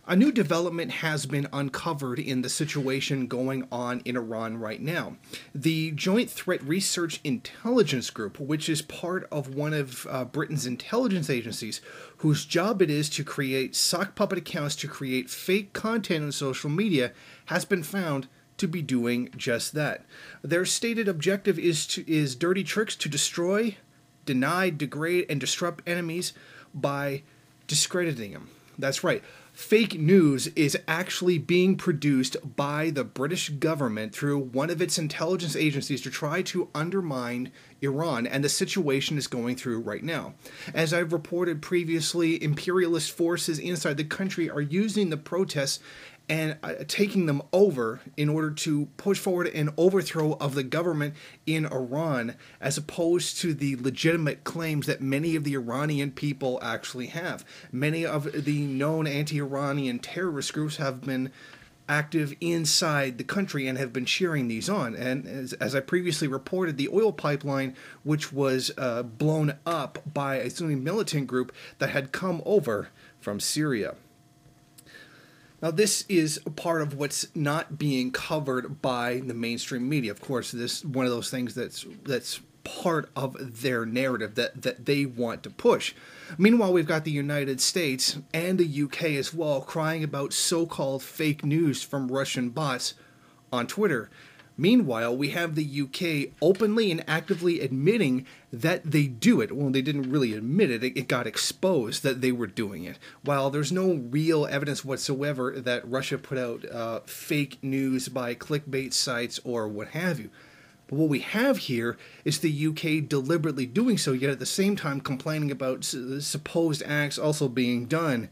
A new development has been uncovered in the situation going on in Iran right now. The Joint Threat Research Intelligence Group, which is part of one of Britain's intelligence agencies, whose job it is to create sock puppet accounts to create fake content on social media, has been found to be doing just that. Their stated objective is dirty tricks to destroy, deny, degrade, and disrupt enemies by discrediting them. That's right. Fake news is actually being produced by the British government through one of its intelligence agencies to try to undermine Iran, and the situation is going through right now. As I've reported previously, imperialist forces inside the country are using the protests and taking them over in order to push forward an overthrow of the government in Iran, as opposed to the legitimate claims that many of the Iranian people actually have. Many of the known anti-Iranian terrorist groups have been active inside the country and have been cheering these on. And as I previously reported, the oil pipeline, which was blown up by a Sunni militant group that had come over from Syria. Now, this is a part of what's not being covered by the mainstream media. Of course, this is one of those things that's part of their narrative that they want to push. Meanwhile, we've got the United States and the UK as well crying about so-called fake news from Russian bots on Twitter. Meanwhile, we have the UK openly and actively admitting that they do it. Well, they didn't really admit it. It got exposed that they were doing it. While there's no real evidence whatsoever that Russia put out fake news by clickbait sites or what have you. But what we have here is the UK deliberately doing so, yet at the same time complaining about supposed acts also being done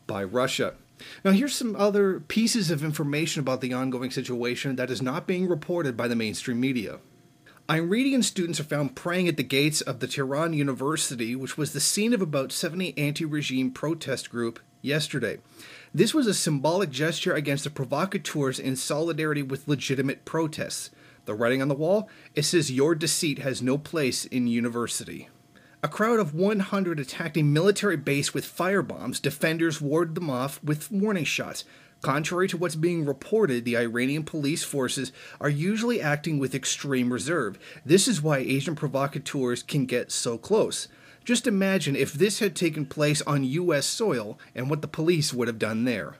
by Russia. Now, here's some other pieces of information about the ongoing situation that is not being reported by the mainstream media. Iranian students are found praying at the gates of the Tehran University, which was the scene of about 70 anti-regime protest group yesterday. This was a symbolic gesture against the provocateurs in solidarity with legitimate protests. The writing on the wall, it says, "Your deceit has no place in university." A crowd of 100 attacked a military base with firebombs. Defenders warded them off with warning shots. Contrary to what's being reported, the Iranian police forces are usually acting with extreme reserve. This is why Asian provocateurs can get so close. Just imagine if this had taken place on U.S. soil and what the police would have done there.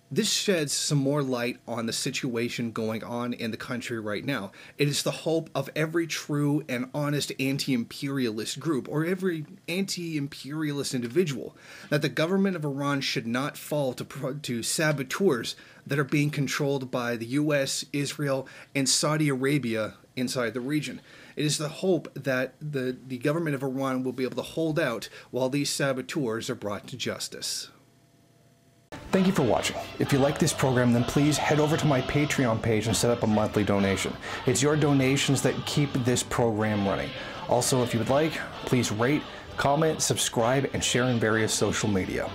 This sheds some more light on the situation going on in the country right now. It is the hope of every true and honest anti-imperialist group, or every anti-imperialist individual, that the government of Iran should not fall to saboteurs that are being controlled by the US, Israel, and Saudi Arabia inside the region. It is the hope that the government of Iran will be able to hold out while these saboteurs are brought to justice. Thank you for watching. If you like this program, then please head over to my Patreon page and set up a monthly donation. It's your donations that keep this program running. Also, if you would like, please rate, comment, subscribe, and share in various social media.